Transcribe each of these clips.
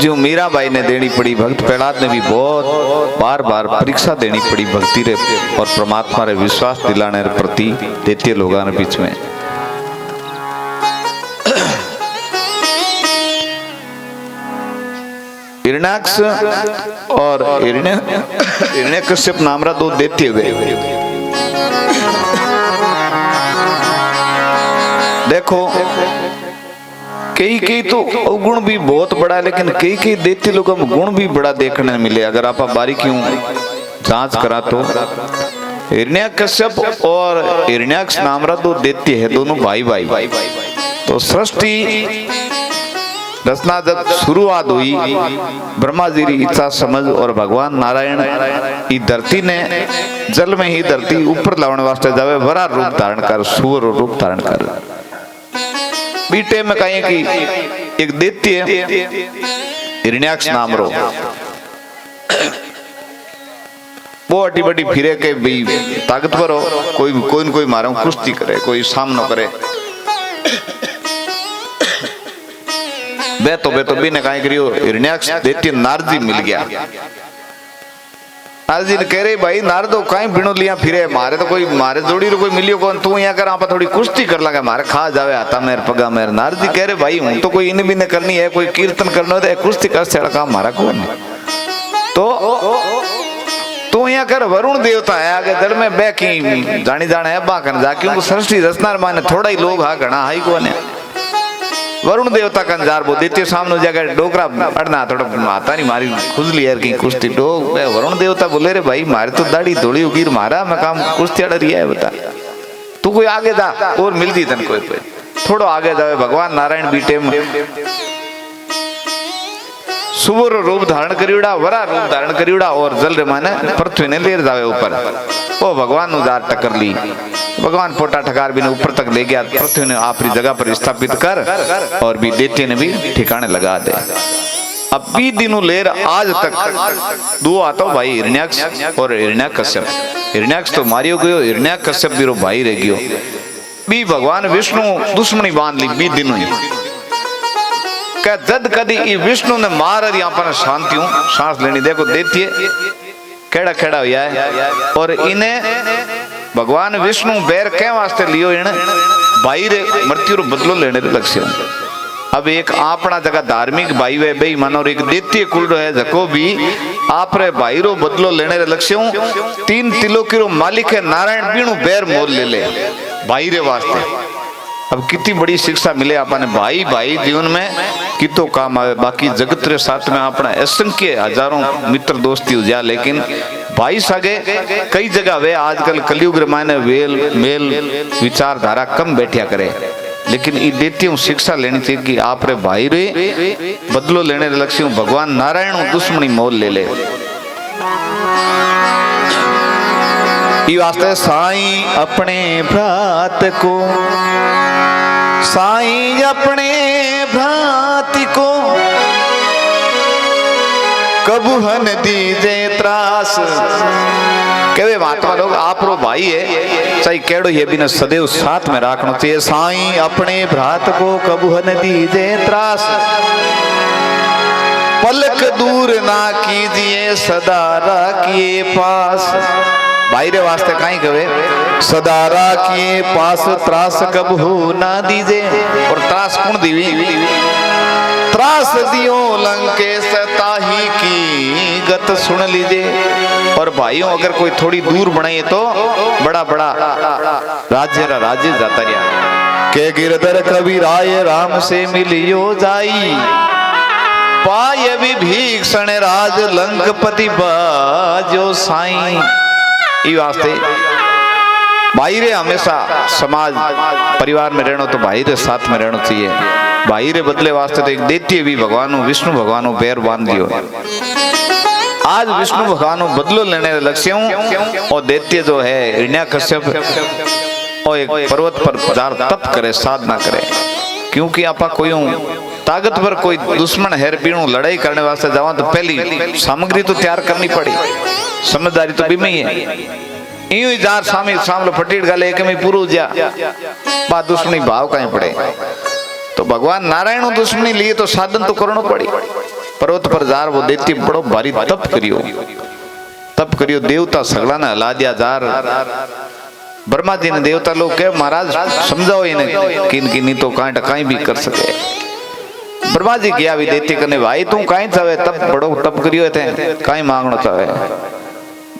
जो मीराबाई ने देनी पड़ी, भक्त प्रहलाद ने भी बहुत बार बार परीक्षा देनी पड़ी भक्ति रे और परमात्मा रे विश्वास दिलाने रे प्रति दैत्य लोगों के बीच में। हिरण्याक्ष और हिरण्यकश्यप नामरा दो दैत्य हुए। देखो कई तो अवगुण भी बहुत बड़ा है, लेकिन कई दैत्य लोगों में गुण भी बड़ा देखने मिले। अगर आप बारीकियों जांच करा तो हिरण्यकश्यप और हिरण्याक्ष नामरा दो दैत्य है, दोनों भाई भाई। तो सृष्टि रचना जब शुरुआत हुई, ब्रह्मा जी की इच्छा समझ और भगवान नारायण इस धरती ने जल में ही धरती ऊपर लाने वास्ते जावे बड़ा रूप धारण कर, सूर रूप धारण कर। बीटे में कहीं कि एक दैत्य हिरण्याक्ष नाम रो, वो अटी बटी फिरे के भी ताकतवर हो, कोई मारो कुश्ती करे, कोई सामनो करे। बेतो भी ने कहीं करियो हिरण्याक्ष दैत्य नारजी मिल गया। नारजी ने कह रहे भाई नारदो कहीं बिनो लिया फिरे, मारे तो कोई मारे जोड़ी रो कोई मिलियो कौन, तू यहाँ कर आप थोड़ी कुश्ती कर लगा, मारे खा जावे आता मेरे पगा मेरे। नारजी कह रहे भाई हूं तो कोई इन भी ने करनी है, कोई कीर्तन करना है, कुश्ती कर से काम मारा कौन है। तो तू यहाँ कर वरुण देवता है आगे जड़ में बैकी जानी जाने है बाकन जा, क्योंकि सृष्टि रचना माने थोड़ा ही लोग हा घना हाई कौन है। वरुण देवता का अंजार वो दैत्य सामने जाकर डोकरा अड़ना थोड़ा माता नहीं मारी खुजली यार की कुश्ती डोग। वरुण देवता बोले रे भाई मारे तो दाढ़ी धोड़ी उगीर मारा, मैं काम कुश्ती अड़ रही है बता, तू कोई आगे जा और मिलती तन कोई पे थोड़ा आगे जावे। भगवान नारायण बीटे में सुवर रूप धारण करियोड़ा, वरा रूप धारण करियोड़ा और जल रे माने पृथ्वी ने लेर जावे ऊपर। वो भगवान नु जार टक्कर ली, भगवान पोटा ठकार भी ने ऊपर तक ले गया, पृथ्वी ने अपनी जगह पर स्थापित कर और भी दैत्य ने भी ठिकाने लगा दे। अब भी दिनों लेर आज तक दो आता भाई हिरण्याक्ष और हिरण्यकश्यप। हिरण्याक्ष तो मारियो गयो, हिरण्यकश्यप भी रो भाई रह गयो। भी भगवान विष्णु दुश्मनी बांध ली भी दिनों क्या जद कदी विष्णु ने मार यहाँ पर शांति सांस लेनी। देखो दैत्य केड़ा केड़ा हुआ है और इन्हें भगवान विष्णु बैर के वास्ते लियो इन भाई रे मृत्यु रो बदलो लेने रे लक्ष्य। अब एक अपना जगह धार्मिक भाई वे बेई मानो एक दैत्य कुल है जको भी आप रे भाई रो बदलो लेने रे लक्ष्य। 3 तिलोकी रो मालिक है नारायण बीणु बैर मोल ले भाई रे वास्ते। अब कितनी बड़ी शिक्षा मिले आपने, भाई भाई जीवन में कितो काम आवे। बाकी जगत रे साथ में अपना असंख्य हजारों मित्र दोस्ती हो जा, लेकिन भाई सगे कई जगह वे आजकल कलयुग रामायण वेल मेल विचारधारा कम बैठिया करे। लेकिन ये दैत्यों शिक्षा लेनी चाहिए कि आप रे भाई रे बदलो लेने रे लक्ष्य भगवान नारायण दुश्मनी मोल ले ले। ये वास्ते साईं अपने भ्रात को, साईं अपने भ्राति को कबू हन दीजे त्रास। कहे महात्मा लोग आप रो भाई है चाहे केड़ो ये भी न सदैव साथ में रखना चाहिए। साईं अपने भ्रात को कबू हन दीजे त्रास, पलक दूर ना कीजिए सदा राखिए पास। भाई रे वास्ते काई कहे सदा राखिए पास, त्रास कबहू ना दीजे। और त्रास कौन दीवी, त्रास दियो लंकेश ताही की गत सुन लीजिए। और भाइयों अगर कोई थोड़ी दूर बनाए तो बड़ा बड़ा राज्य जाता रहा। के गिरधर कवि राय राम से मिलियो जाई, पाय विभीषण राज लंकपति बाजो साईं। ये वास्ते भाई रे हमेशा समाज परिवार में रहना तो भाई रे साथ में रहना चाहिए। भाई रे बदले वास्ते तो एक दैत्य भी भगवान विष्णु भगवान बैर बांध दियो। आज विष्णु भगवान बदलो लेने लक्ष्य और दैत्य जो है हिरण्याकश्यप और एक पर्वत पर तप करे साधना करे, क्योंकि आपा कोई ताकतवर कोई दुश्मन है पीणु लड़ाई करने वास्ते जावा तो पहली सामग्री तो तैयार करनी पड़ी, समझदारी तो भी में ही है। यूं ही जार सामने फटीट गाले एक में पूरू जा बात दुश्मनी भाव कहीं पड़े। तो भगवान नारायण दुश्मनी लिए तो साधन तो करना पड़ी। पर्वत पर जार वो दैत्य बड़ो भारी तप करियो देवता सगला ने हला दिया जार। ब्रह्मा जी ने देवता लोग के महाराज समझाओ इन्हें कि इनकी नहीं तो कहीं भी कर सके। ब्रह्मा जी गया भी दैत्य करने भाई तू कहीं चाहे तप बड़ो तप करियो थे कहीं मांगनो चाहे।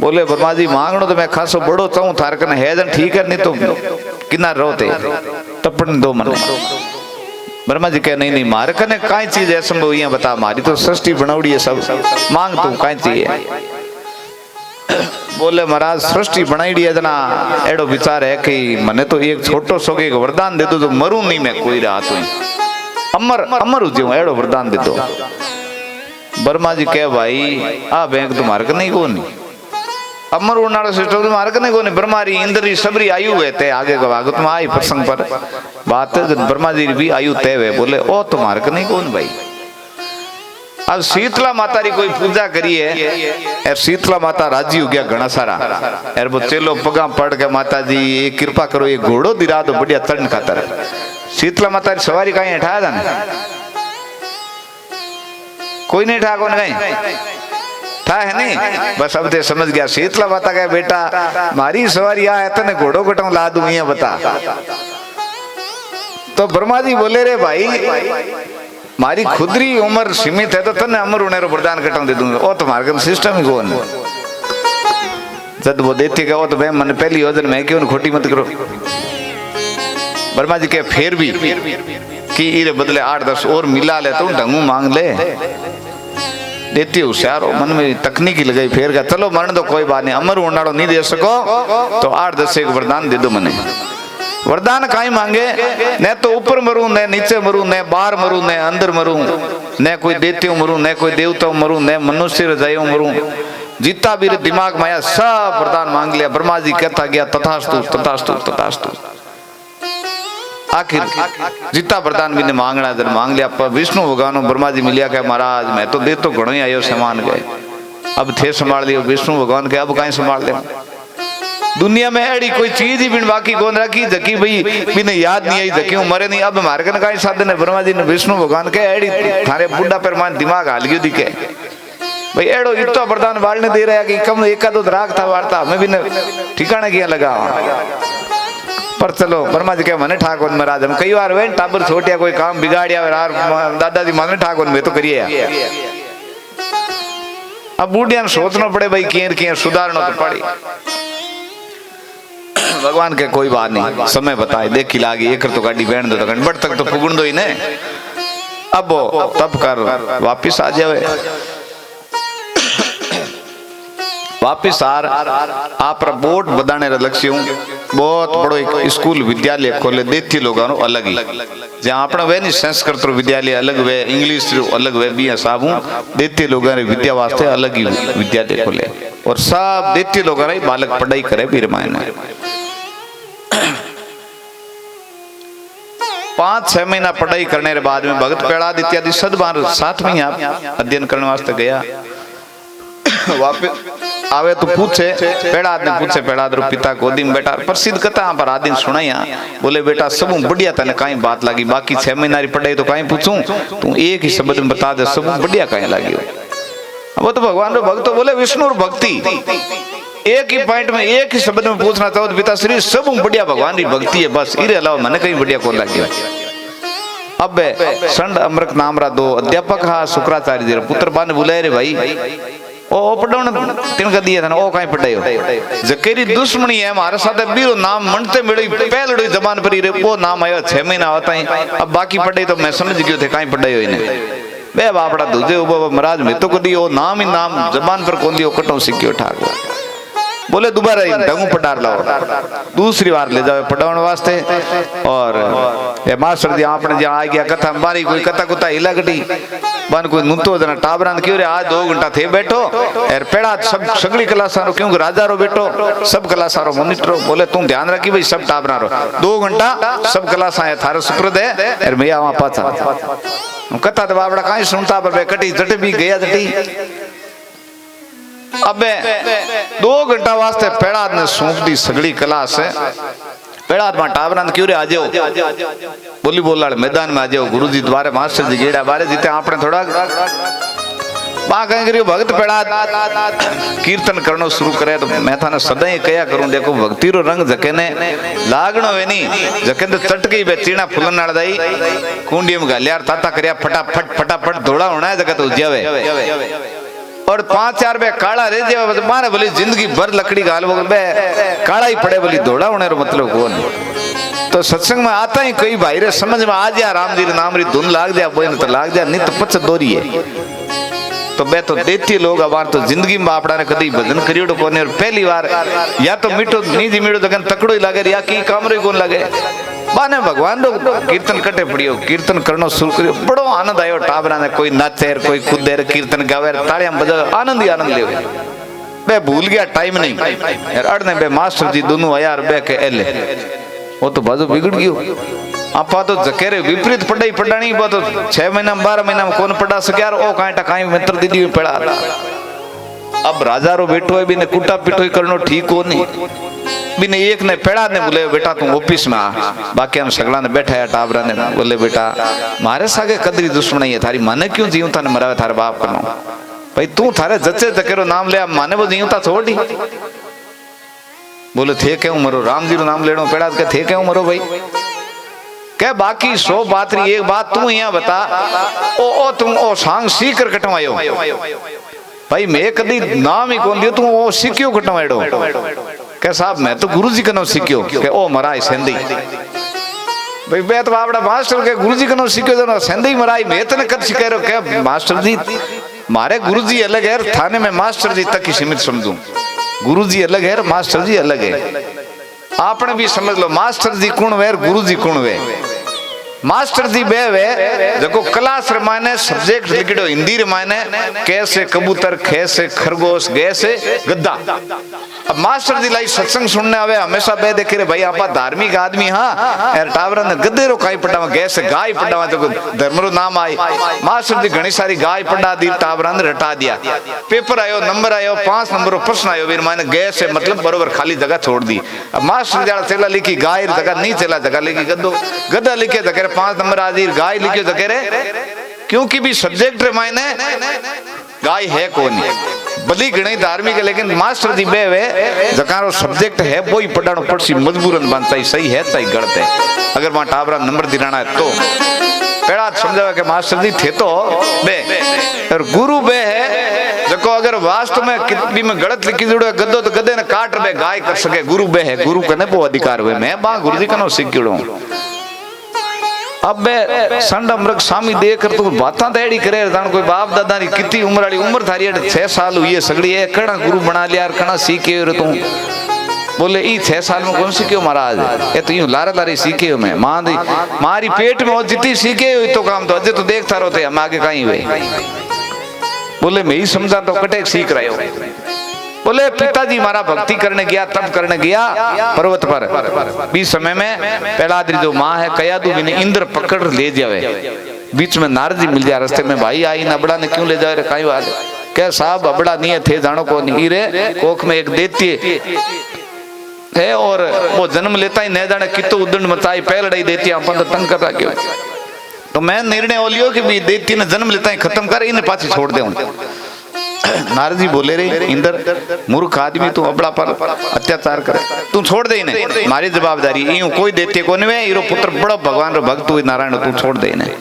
बोले ब्रह्मा जी मांगनो तो मैं खासो बड़ो चाहूं थार कने है जन ठीक है नहीं तो किनार रोते तपन दो मन। ब्रह्मा जी कहे नहीं मारे कने कहीं चीज है संभव यहाँ बता मारी तो सृष्टि बनावड़ी है सब मांग तू कहीं चाहिए। बोले महाराज सृष्टि बनाई है जना एडो विचार है कि मने तो एक छोटो सो के वरदान दे दो तो मरू नहीं मैं कोई रात हुई अमर अमर हो एडो वरदान दे दो। ब्रह्मा जी कहे भाई आ बैंक तुम्हारे नहीं को नहीं अमर उड़नाड़ो सिस्टम तुम्हारे को नहीं ब्रह्मारी इंद्री सबरी आयु है ते आगे गवागत में आई प्रसंग पर बात है ब्रह्मा जी भी आयु तय है। बोले ओ तुम्हारे को नहीं कौन भाई। अब शीतला माता री कोई पूजा करिए यार शीतला माता राजी हो गया घना सारा यार वो चलो पगा पड़ के माता जी ये कृपा करो ये घोड़ो दिरा दो बढ़िया चढ़न खातर। शीतला माता री सवारी कहीं उठाया था ना कोई नहीं उठा कौन कहीं था है नहीं बस अब ते समझ गया शीतला माता का बेटा मारी सवारी आ है तने घोड़ो कटाऊ ला दूं ये बता। तो ब्रह्मा जी बोले रे भाई मारी खुदरी उम्र सीमित है तो तने अमर होने रो वरदान कटाऊ दे दूंगा। ओ तुम्हारे कम सिस्टम ही कौन जब वो देती का तो मैं मन पहली योजन में क्यों खोटी मत करो। ब्रह्मा जी के फिर भी कि इरे बदले 8-10 और मिला ले तो ढंगू मांग ले देती होशियार मन में तकनीकी लगाई फिर का चलो मरण दो कोई बात नहीं अमर होना नहीं दे सको तो 8-10 एक वरदान दे दो मने। वरदान कहीं मांगे न तो ऊपर मरूं न नीचे मरूं न बाहर मरूं न अंदर मरूं न कोई देत्यो मरूं न कोई देवता मरूं न मनुष्य रजाइयों मरूं जीता भी दिमाग में आया सब वरदान मांग लिया। ब्रह्मा जी कहता गया तथास्तु तथास्तु तथास्तु। आखिर जीता वरदान भी ने मांगना जब मांग लिया पर विष्णु भगवान ब्रह्मा जी मिलिया क्या महाराज मैं तो दे तो घणो ही आयो सामान गए अब थे संभाल लियो। विष्णु भगवान के अब कहीं संभाल ले दुनिया में एड़ी कोई चीज ही बिन बाकी कौन रखी जकी भाई बिने याद नहीं आई जकी मरे नहीं अब हमारे कन काई साधन है। ब्रह्मा जी ने विष्णु भगवान के एड़ी थारे बुढ़ा पर मान दिमाग हाल गयो दिखे भाई एड़ो इतो वरदान बालने दे रहा कि कम एका दो राग था वार्ता मैं भी ठिकाने किया लगा पर चलो ब्रह्मा जी के मने ठाकुर महाराज हम कई बार वे टाबर छोटिया कोई काम बिगाड़िया दादाजी मने ठाकुर में तो करिए अब बूढ़िया ने सोचना पड़े भाई किए सुधारना तो पड़ी। भगवान के कोई बात नहीं समय बताए देखी लागी एक तो गाड़ी बैठ दो तो बड़ तक तो पुगुन दो ही ने अब तब कर वापिस आ जावे वापिस आप बोर्ड बदाने लक्ष्य बहुत बड़ो एक स्कूल विद्यालय खोले देती लोगों अलग ही जहाँ अपना वे नहीं संस्कृत विद्यालय अलग वे इंग्लिश अलग वे भी साबू देती लोगों विद्या वास्ते अलग ही विद्यालय खोले और सब देती लोगों बालक पढ़ाई करे भी रामायण 5-6 महीना पढ़ाई करने के बाद में भगत प्रहलाद इत्यादि सदबार साथ में अध्ययन करने वास्ते गया वापस आवे तो पूछे प्रहलाद ने पूछे प्रहलाद रो पिता गोदी में बेटा प्रसिद्ध कथा पर आदिन सुनाया बोले बेटा सब बढ़िया तने कहीं बात लगी बाकी 6 महीना की पढ़ाई तो कहीं पूछूं तू एक ही शब्द में बता दे सब बढ़िया कहीं लगी वो तो भगवान रो भक्त बोले विष्णु और भक्ति एक ही पॉइंट में एक ही शब्द में पूछना चाहो तो पिता श्री सब बढ़िया भगवान की भक्ति है बस इरे अलावा मैंने कहीं बढ़िया कौन लगी। अब संड अमृत नामरा 2 अध्यापक हा शुक्राचार्य जी पुत्र बान बुलाए रे भाई ओ पढ़ाने तिनका दिए था ओ कहीं पढ़ायो जकेरी दुश्मनी है हमारे साथ बीरो नाम मनते मिली पहले जबान पर रे वो नाम आयो 6 महीना होता है अब बाकी पढ़ाई तो मैं समझ गयो थे कहीं पढ़ायो इन्हें बे बापड़ा दूजे महाराज में तो कदी वो नाम ही नाम जबान पर कौन दियो कटो सीखियो ठाकुर बोले दोबारा ढंगू पढ़ार लाओ दूसरी बार ले जाओ पढ़ाने वास्ते और ये मास्टर जी आपने जहाँ आ गया कथा मारी कोई कथा कुता हिला गटी बन कोई नुतो जना टाबरान क्यों रे आज 2 घंटा थे बैठो यार पेड़ा सब सगली क्लासारो क्योंकि राजा रो बैठो सब क्लासारो मॉनिटर बोले तू ध्यान रखी भाई सब टाबरा रो 2 घंटा सब क्लासा है थारे सुप्रद है यार मैं आवा पाछा कथा तो बाबड़ा कहीं सुनता पर कटी जट भी गया जटी अब 2 घंटा वास्ते पेड़ाद ने सौंप दी सगली क्लास है पेड़ाद में टाबरान क्यों रे आ जाओ बोली बोला मैदान में आ जाओ गुरुजी द्वारे मास्टर जी गेड़ा बारे जीते आपने थोड़ा बा कहीं करियो भगत पेड़ा कीर्तन करनो शुरू करे तो मैं थाने सदाई कया करूं देखो भक्ति रो रंग जके ने लागणो वे नी जके तो चटकी बे चीना फुलन नाल दाई कुंडी में गालियार ताता करया फटाफट फटाफट दौड़ा होना है जगत उज्यावे और 5-4 बे काला रह जावे मारे बोली जिंदगी भर लकड़ी गालवो बे काला ही पड़े बोली दौड़ा होने रो मतलब कौन। तो सत्संग में आता ही कोई भाई रे समझ में आ जा राम जी रे नाम री धुन लाग जा बोई तो लाग जा नहीं तो पच दोरी है। तो बे तो देती लोग अबार तो जिंदगी में आपड़ा ने कदी भजन करियो कोने और पहली बार या तो मीठो नीजी मीठो तो तकड़ो ही लागे या की कामरे कोन लागे बाने भगवान रो कीर्तन कटे पड़ियो कीर्तन करनो शुरू करियो बड़ो आनंद आयो टाबरा ने कोई नाचे कोई कूदे कीर्तन गावे तालियां बजावे आनंद ही आनंद लेवे बे भूल गया टाइम नहीं यार अड़ने बे मास्टर जी दोनों यार बे के एले वो तो बाजू बिगड़ गयो आपा तो जकेरे विपरीत पढ़ाई पढ़ानी वो तो 6 महीना 12 महीना में कौन पढ़ा सके यार ओ कांटा काई मित्र दीदी में पढ़ा अब राजा रो बेटो है बिने कुटा पिटोई करनो ठीक हो नहीं बिने एक ने पेड़ा ने बोले बेटा तू ऑफिस में आ बाकी हम सगला ने बैठा है टाबरा ने बोले बेटा मारे सागे कदरी दुश्मनी है थारी माने क्यों जीव थाने मरावे थारे बाप कनो भाई तू थारे जच्चे जकेरो नाम ले माने वो जीव ता छोड़ दी बोले थे क्यों मरो राम जी रो नाम लेनो पेड़ा के थे क्यों मरो भाई के बाकी 100 बात री एक बात तू यहाँ बता ओ तुम ओ सांग सीख कर कटवायो भाई मैं कदी नाम ही कौन दियो तू ओ सीखियो कटवाएड़ो के साहब मैं तो गुरुजी कनो सीखियो के ओ मराई सेंदी भाई मैं तो आपड़ा मास्टर के गुरुजी कनो सीखियो तो सेंदी मराई मैं तने कद सिखायो के मास्टर जी मारे गुरुजी अलग है थाने में मास्टर जी तक ही सीमित समझूं गुरुजी अलग है मास्टर जी अलग है आपने भी समझ लो मास्टर जी कौन वे गुरुजी कौन वे मास्टर जी बे वे जको क्लास रे माने सब्जेक्ट लिखिडो हिंदी रे माने कैसे कबूतर कैसे खरगोश गैसे गद्दा अब मास्टर जी लाई सत्संग सुनने आवे हमेशा बे देखे रे भाई आपा धार्मिक आदमी हां यार टावरा ने गद्दे रो काई पड़ावा गैसे गाय पड़ावा तो धर्म रो नाम आई मास्टर जी घणी सारी गाय पड़ा दी टावरा ने रटा दिया पेपर आयो नंबर आयो 5 नंबर रो प्रश्न आयो वीर माने गैसे मतलब बरोबर खाली जगह छोड़ दी अब मास्टर जी चला लिखी गाय जगह नहीं चला जगह लिखी गद्दो गद्दा लिखे जगह 5 नंबर आदि गाय लिखियो जकेरे क्योंकि भी सब्जेक्ट रे मायने गाय है कौन भली घणी धार्मिक है लेकिन मास्टर जी बे वे जकारो सब्जेक्ट है वो ही पढ़ानो पड़सी मजबूरन बनता ही सही है चाहे गलत है अगर वहां टाबरा नंबर दिलाना है तो पेड़ा समझावे के मास्टर जी थे तो बे और गुरु बे है देखो अगर वास्तव में कितनी में गलत लिखी जुड़ो गद्दो तो गद्दे ने काट बे गाय कर सके गुरु बे है गुरु कने वो अधिकार हुए मैं बा गुरुजी कनो सीखियो अब बे संडा मृग स्वामी देख कर तो बाता तेड़ी करे जान कोई बाप दादा री कितनी उम्र वाली उम्र थारी 6 साल हुई है सगड़ी है कणा गुरु बना लिया कणा सीखे रे तू बोले ई 6 साल में कौन सीखियो महाराज ये तो यूं लारे लारे सीखे मैं मां दी मारी पेट में जितनी सीखे हुई तो काम तो अजे तो देखता रहते हम आगे कहीं हुए बोले मैं ही समझा तो कटे सीख रहे हो बोले पिताजी मारा भक्ति करने गया तब करने गया पर्वत पर बीच समय में पहलाद्री जो माँ है कयादू ने इंद्र पकड़ ले जावे बीच में नारद जी मिल जाए रास्ते में भाई आई अबड़ा ने क्यों ले जाए कहीं बात क्या साहब अबड़ा नहीं थे जानो को नहीं रे कोख में एक देती है और वो जन्म लेता ही नहीं जाने कितो उदंड मचाई पहल लड़ाई देती अपन तो तंग कर रहा तो मैं निर्णय हो लियो कि भी देती ने जन्म लेता ही खत्म कर इन्हें पाछी छोड़ दे नारद जी बोले रे इंद्र मूर्ख आदमी तू अबड़ा पर अत्याचार करे तू छोड़ दे इन्हें मारी जवाबदारी यूं कोई देते को नहीं इरो पुत्र बड़ो भगवान रो भक्त हुई नारायण तू छोड़ दे इन्हें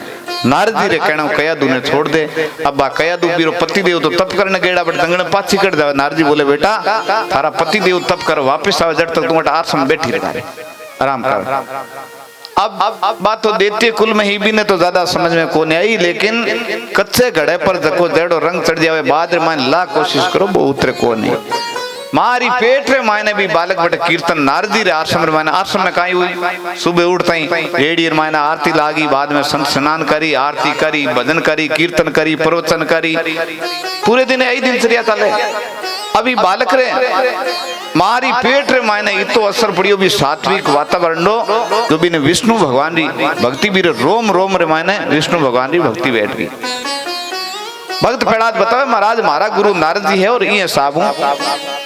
नारद जी रे कहना कयादू ने छोड़ दे अब बा कयादू बीरो पति देव तो तप करने गेड़ा बट दंगण पाछी कर जावे नारद जी बोले बेटा थारा पति देव तप कर वापस आवे जट तक तू आश्रम में बैठी रहे आराम कर अब बात तो देती कुल में ही भी ने तो ज्यादा समझ में को नहीं आई लेकिन कच्चे घड़े पर जको जेड़ो रंग चढ़ जावे बाद मान ला कोशिश करो वो उतरे को नहीं मारी पेट रे मायने भी बालक बटे कीर्तन नारदी रे आश्रम रे मायने आश्रम में काई हुई सुबह उठता ही रेडी रे मायने आरती लागी बाद में संत स्नान करी आरती करी भजन करी कीर्तन करी प्रवचन करी पूरे दिन यही दिनचर्या चले अभी बालक रे मारी पेट रे मायने इतो असर पड़ियो भी सात्विक वातावरण जो भी ने विष्णु भगवान री भक्ति भी रोम रोम रे मायने विष्णु भगवान री भक्ति बैठ गई भक्त फेड़ात बतावे महाराज मारा गुरु नारद जी है और ये साबू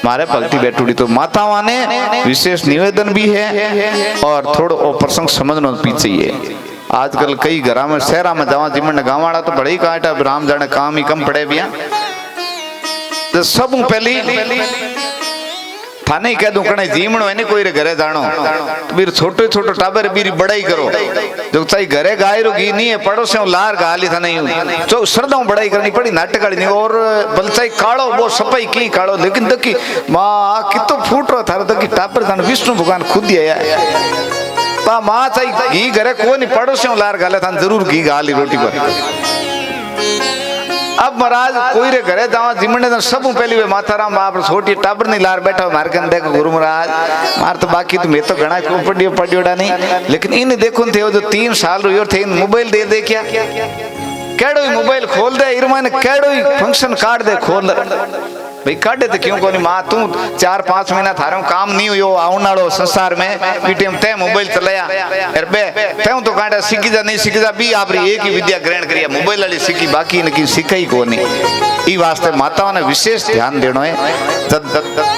मारे भक्ति बैठुड़ी तो माताओं ने विशेष निवेदन भी है और थोड़ा प्रसंग समझना पीछे है आजकल कई घरा में शहरा में जावा जिमन गाँव वाला तो बड़े ही काटा राम जाने काम ही कम पड़े भी सब पहली थाने कह दूं कने जीमणो है कोई रे घरे जानो बीर छोटो छोटो टाबर बीरी बड़ाई करो जो चाहे घरे गाय रो घी नहीं है पड़ोसियों लार गाली था नहीं जो श्रद्धा बड़ाई करनी पड़ी नाटक वाली नहीं और बलचाई कालो वो सफाई की कालो लेकिन दकी मां कितो फूट रो थारे दकी टाबर जान विष्णु भगवान खुद ही आया पा मां चाहे घी घरे कोई नहीं पड़ोसियों लार गाले था जरूर घी गाली रोटी पर अब महाराज कोई रे घरे जावा जिमने तो सब पहली वे माताराम बाप छोटी टाबर नहीं लार बैठा मार के देखो गुरु महाराज मार तो बाकी तो मैं तो घना को पढ़ियोड़ा नहीं लेकिन इन देखो थे जो 3 साल रो थे मोबाइल दे क्या केड़ो ही मोबाइल खोल दे इरमान केड़ो ही फंक्शन कार्ड दे खोल भाई काटे तो क्यों कोनी मां तू 4-5 महीना थारो काम नहीं हुयो आउन वालो संसार में पीटीएम ते मोबाइल चलाया अरे बे ते तो काटा सीखी जा नहीं सीखी जा भी आपरी एक ही विद्या ग्रहण करिया मोबाइल वाली सीखी बाकी इनकी सीखई कोनी ई वास्ते माताओं ने विशेष ध्यान देनो है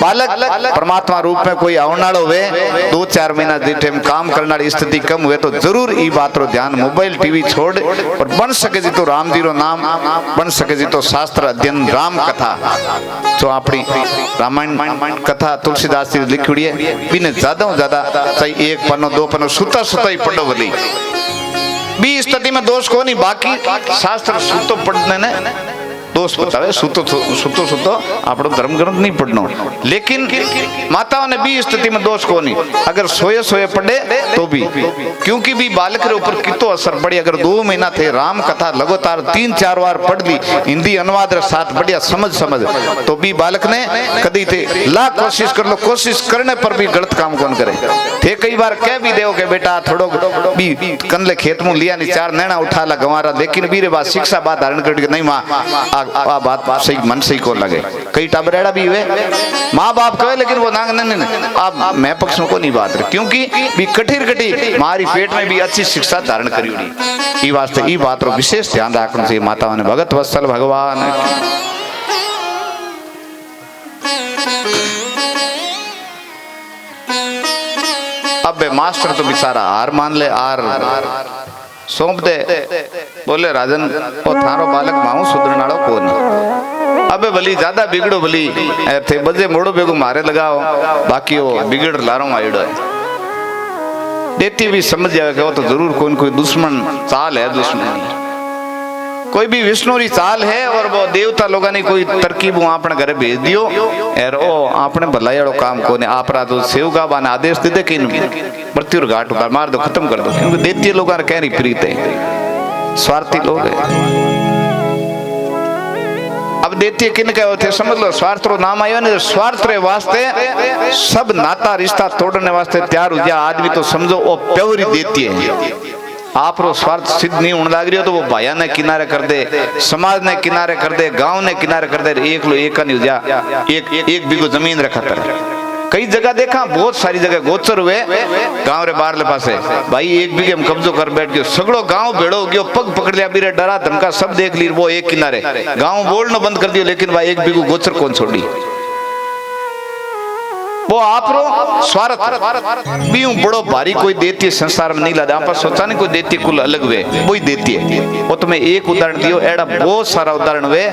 बालक परमात्मा रूप में कोई आउन वालो वे 2-4 महीना दी टाइम काम करने वाली स्थिति कम हुए तो जरूर ई बात रो ध्यान मोबाइल टीवी छोड़ और बन सके जी तो राम जी रो नाम बन सके जी तो शास्त्र अध्ययन राम कथा जो अपनी रामायण कथा तुलसीदास जी लिखी है बिने ज्यादा ज्यादा चाहे 1 पन्नो 2 पन्नो सुता सुता ही पढ़ो भली बी स्थिति में दोष को नहीं बाकी शास्त्र सुतो पढ़ने ने दोष बतावे सुतो सुतो सुतो आपड़ो धर्म ग्रंथ नहीं पढ़नो लेकिन माताओं ने भी स्थिति में दोष को नहीं अगर सोए सोए पढ़े तो भी क्योंकि भी बालक के ऊपर कितो असर पड़ी अगर 2 महीना थे राम कथा लगातार 3-4 बार पढ़ ली हिंदी अनुवाद रे साथ बढ़िया समझ तो भी बालक ने कदी थे लाख कोशिश कर लो कोशिश करने पर भी गलत काम कौन करे थे कई बार कह भी देओ के बेटा थोड़ो भी कनले खेत में लिया नहीं 4 नैना उठा ला गंवारा लेकिन बीरे बात शिक्षा बात धारण कर नहीं मां आ बात सही मन सही को लगे कई टाबरेड़ा भी हुए माँ बाप कहे लेकिन वो नांग नहीं आप मैं पक्ष में को नहीं बात रहे क्योंकि भी कठी मारी पेट में भी अच्छी शिक्षा धारण करी हुई ई वास्ते ई बात रो विशेष ध्यान रखना चाहिए माताओं ने भगत वत्सल भगवान अब मास्टर तो बेचारा हार मान ले हार सौंप दे बोले राजन ओ थारो बालक माऊ सुधरनाड़ो कोनी अबे भली ज्यादा बिगड़ो भली थे बजे मोड़ो बेगो मारे लगाओ बाकी वो बिगड़ लारो आइडो है देती भी समझ जावे कि वो तो जरूर कोई दुश्मन चाल है दुश्मन कोई भी विष्णु री चाल है और वो देवता लोगों ने कोई तरकीब वहां अपने घरे भेज दियो और ओ आपने भलाई वालो काम कोने आपरा तो सेवका बाने आदेश दे दे कि मृत्यु घाट उतार मार दो खत्म कर दो क्योंकि देती लोगों ने कह रही प्रीत है स्वार्थी लोग है अब देती किन कहे होते समझ लो स्वार्थ रो नाम आयो ने स्वार्थ रे वास्ते सब नाता रिश्ता तोड़ने वास्ते तैयार हो जा आदमी तो समझो वो प्योरी देती है आप रो स्वार्थ सिद्ध नहीं होने लग रही हो तो वो भाया ने किनारे कर दे समाज ने किनारे कर दे गांव ने किनारे कर दे एक लो एक नहीं हो जा एक बिगो जमीन रखा तर कई जगह देखा बहुत सारी जगह गोचर हुए गांव रे बाहरले पासे भाई 1 बीघे में कब्जो कर बैठ गयो सगड़ो गांव भेड़ो गयो पग पकड़ लिया बीरे डरा धमका सब देख ली वो एक किनारे गांव बोलना बंद कर दियो लेकिन भाई 1 बीघो गोचर कौन छोड़ी वो आप रो स्वार्थ भी बड़ो भारी कोई देती है संसार में नहीं लादा आप सोचा नहीं कोई देती कुल अलग वे वही देती है वो तुम्हें एक उदाहरण दियो एड़ा बहुत सारा उदाहरण वे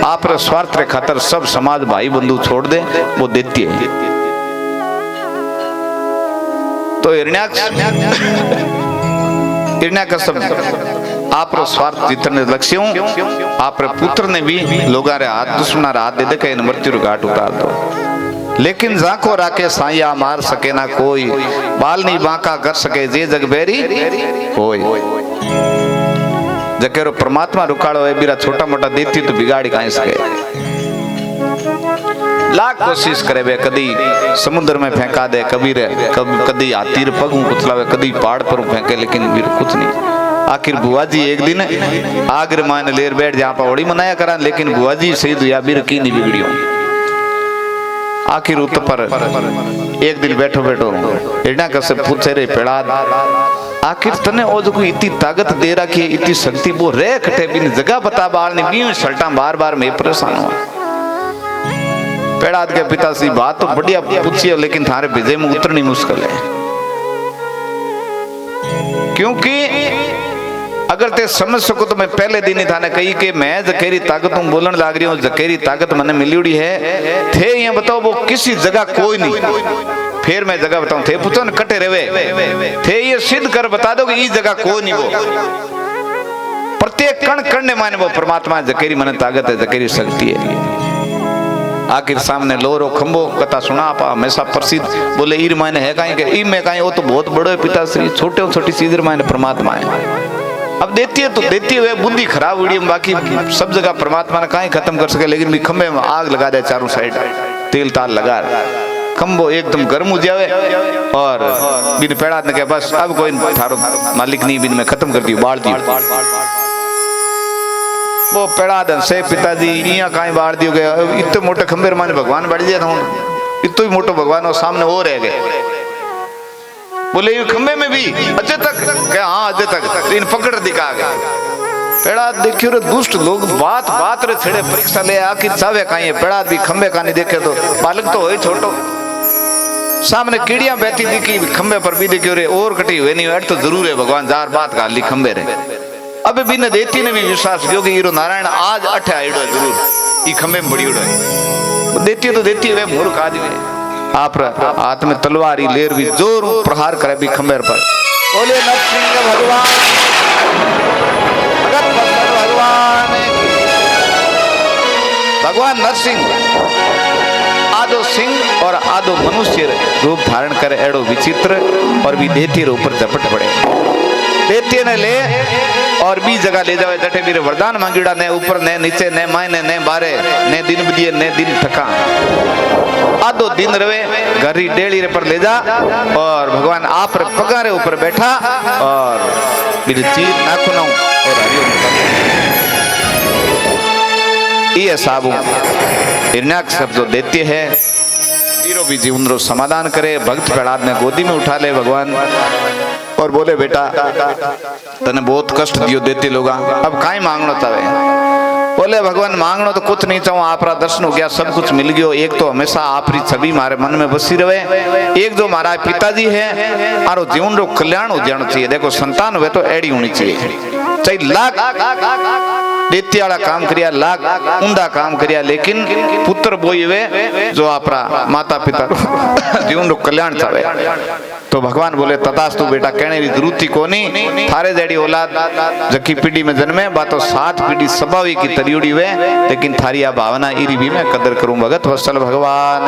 आप रो स्वार्थ रे खातर सब समाज भाई बंधु छोड़ दे वो देती है तो हिरण्याकश्यप सब आप रो स्वार्थ जितने लक्ष्यों आप रे पुत्र ने भी लोगा रे हाथ दुश्मना रे हाथ दे दे के मृत्यु घाट उतार दो लेकिन जाको राके साया मार सके ना कोई बाल नहीं बांका कर सके जे जग बेरी होय जकेरो परमात्मा रुकाड़ो है बीरा छोटा मोटा देती तो बिगाड़ी काहे सके लाख कोशिश करे वे कदी समुद्र में फेंका दे कदी हाथी रे पग कुचलावे कदी पहाड़ पर फेंके लेकिन बीर कुछ नहीं आखिर बुआ जी एक दिन आग रे मान लेर बैठ जहां पर होली मनाया करा लेकिन बुआ जी सही दुया बीर की नहीं बिगड़ियो आखिर उत पर एक दिन बैठो हिरण्याकश्यप पूछे रे पेड़ा आखिर तने ओ जो कोई इतनी ताकत दे रखी है इतनी शक्ति वो रे खटे बिन जगह बता बाल ने बीच सल्टा बार मैं परेशान हुआ पेड़ा के पिता सी बात तो बढ़िया पूछी है लेकिन थारे विजय में उतरनी मुश्किल है क्योंकि अगर ते समझ सको तो मैं पहले दिन ही थाने कही कि मैं जकेरी ताकत हूं बोलन लाग रही हूं, जकेरी ताकत मैंने मिली है थे ये बताओ वो किसी जगह कोई नहीं। फिर मैं जगह बताऊं थे पूछो न कटे रहे थे ये सिद्ध कर बता दो कि इस जगह कोई नहीं। वो प्रत्येक कण कण ने माने वो परमात्मा जकेरी मन ताकत है, जकेरी शक्ति है। आखिर सामने लोरो खंबो कथा सुना आप हमेशा प्रसिद्ध बोले ईर मायने है कहीं के ई में कहीं वो तो बहुत बड़ो है पिता श्री छोटे छोटी सीधर मायने परमात्मा है। अब देती है तो देती हुए बुद्धि खराब हुई, बाकी सब जगह परमात्मा ने कहीं खत्म कर सके, लेकिन भी खंबे में आग लगा दे चारों साइड तेल ताल लगा खंबो एकदम गर्म हो जावे और बिन पेड़ा ने कहे बस अब कोई थारो मालिक नहीं, बिन में खत्म कर दियो बाढ़ दियो। वो पेड़ा दन से पिताजी यहाँ कहीं बाढ़ दियो गया, इतने मोटे खंबे माने भगवान बढ़ दिया था, इतो ही मोटो भगवान और सामने वो रह गए। बोले ये खंबे में भी अजय तक क्या? हाँ अजय तक इन पकड़ दिखा गया। पेड़ा देखियो रे दुष्ट लोग बात बात रे छेड़े परीक्षा ले आखिर चावे कहीं है पेड़ा भी खंबे का नहीं देखे तो बालक तो हो छोटो सामने कीड़ियां बैठी दिखी खंबे पर भी देखियो रे और कटी हुए नहीं बैठ तो जरूर है भगवान जार बात का ली खंबे रे। अब बिन देती ने भी विश्वास किया कि हीरो नारायण आज अठे आईडो जरूर ई खंबे में बड़ी उड़ो देती तो देती वे मूर्ख आदमी आप हाथ में तलवार लेर भी जोर प्रहार करे भी खंबे पर। बोले नरसिंह भगवान भगवान भगवान नरसिंह आधो सिंह और आधो मनुष्य रूप धारण करे एड़ो विचित्र और भी देती रे ऊपर झपट पड़े। देती ने ले और भी जगह ले जावे जटे मेरे वरदान मांगीड़ा ने ऊपर ने नीचे ने मायने ने बारे ने दिन बदिए ने दिन ठका आधो दिन रवे घरी डेली रे पर ले जा और भगवान आप रे पगारे ऊपर बैठा और मेरे चीर नाखूनों और हरिओम ये साबु हिरण्याक्ष शब्द जो देते हैं वीरों भी जीवन रो समाधान करे। भक्त प्रहलाद ने गोदी में उठा ले भगवान और बोले बेटा तने बहुत कष्ट दियो देते लोग अब काई मांगनो चाहे? बोले भगवान मांगनो तो कुछ नहीं चाहूँ आपरा दर्शन हो गया सब कुछ मिल गयो। एक तो हमेशा आपरी छवि मारे मन में बसी रहे, एक जो हमारा पिताजी है मारो जीवन रो कल्याण हो जाना चाहिए। देखो संतान हुए तो एड़ी होनी चाहिए, चाहे लाख देती वाला काम करिया लाख ऊंधा काम करिया, लेकिन पुत्र बोई हुए जो आपरा माता पिता जीवन रो कल्याण चाहे। तो भगवान बोले तथास्तु बेटा कहने की जरूरत ही कोनी, थारे जैडी औलाद जकी पीढ़ी में जन्मे बातो 7 पीढ़ी स्वभावी की तरियोड़ी हुए, लेकिन थारी आ भावना इरी भी मैं कदर करूं। भगत वत्सल भगवान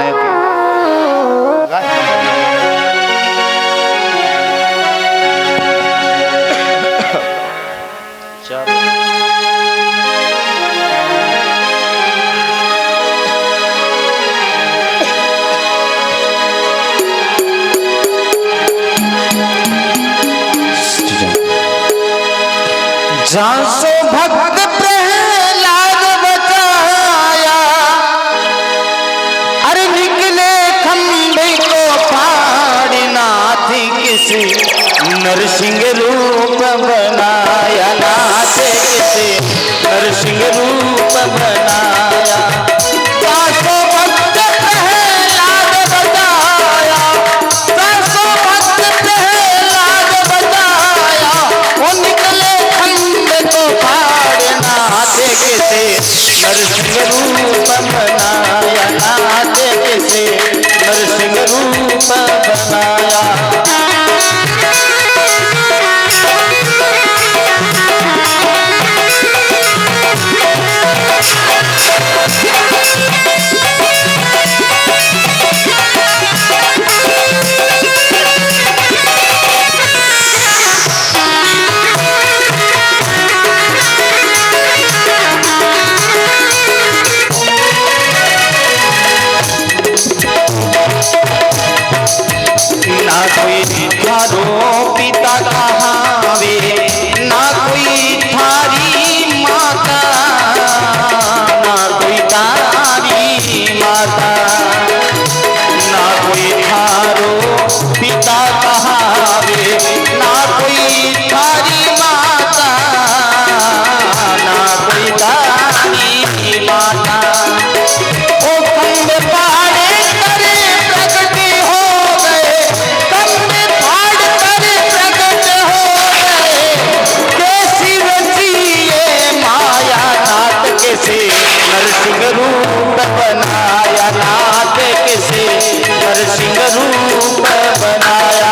जासो भक्त प्रहलाद बचाया, अरे निकले खंबे को फाड़ नाथी किसी नरसिंह रूप बनाया, नाथे किसी नरसिंह रूप बनाया। जासो भक्त प्रहलाद बचाया, जासो भक्त प्रहलाद बचाया, वो निकले नरसिंह रूप बनाया, नाथे किसे नरसिंह रूप बनाया। ना कोई थारो पिता कहावे, ना कोई थारी माता, ना कोई तारी माता, ना कोई थारो पिता कहावे, ना कोई थारी माता, ना कोई तारी माता। ओ खंबे पाड़े करे प्रगति हो गए, खंबे फाड़ कर प्रकट हो गए, कैसी बनाया, नाथ किसे नरसिंह रूप बनाया।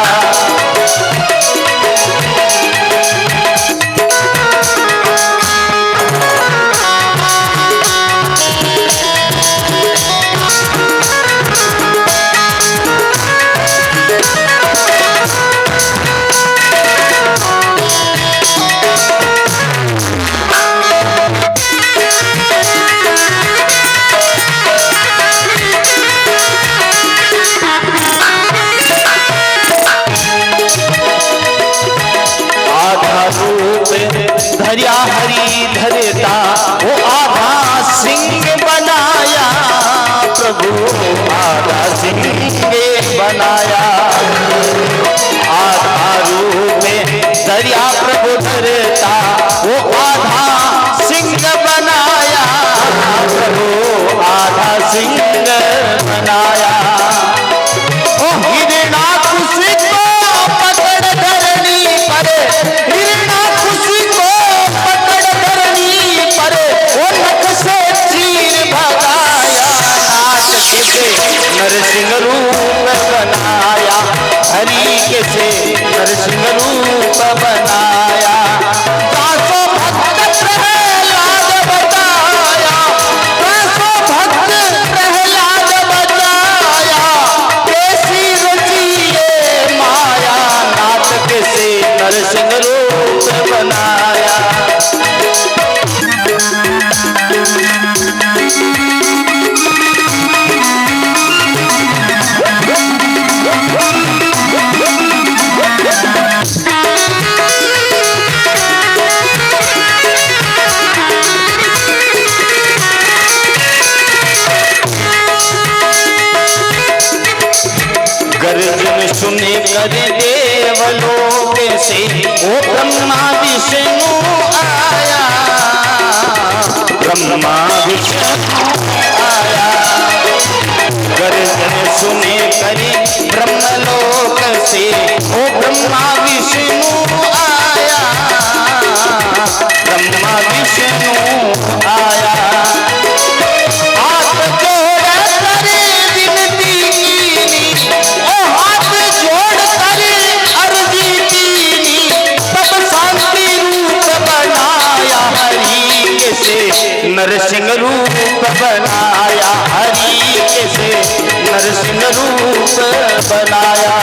धरिया हरि धरता वो आधा सिंह बनाया, प्रभु आधा सिंह बनाया। आधा रूप धरिया प्रभु धरता वो आधा सिंह बनाया, प्रभु आधा सिंह बनाया। ओ हिरणाकुश को पकड़ धरनी पर, हिरणाकुश को पकड़ धरनी पर, वो नख से चीर भगाया, नाथ किसे नरसिंह रूप बनाया, हरि किसे नरसिंह रूप बनाया। दासों भक्त प्रहलाद बताया, दासों भक्त प्रहलाद बताया, कैसी रचिए माया, नाथ किसे नरसिंह रूप बनाया। गर्जन सुने कर देवलोक से वो ब्रह्मा विष्णु आया, ब्रह्मा विष्णु आया। गर्जन सुने कर ब्रह्मलोक से वो ब्रह्मा विष्णु आया, ब्रह्मा विष्णु आया। हाथ जोड़ कर विनती कीनी, ओ हाथ जोड़ कर अर्जी कीनी, तब शांति रूप बनाया, हरि किसे नरसिंह रूप बनाया, हरि किसे नरसिंह रूप बनाया।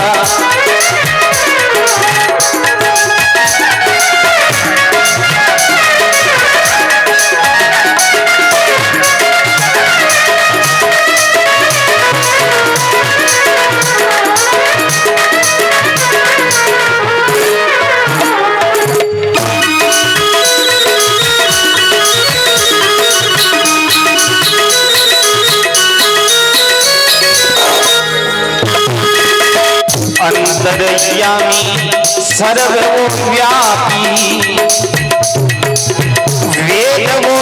अंतर्यामी सर्वव्यापी, वेद वो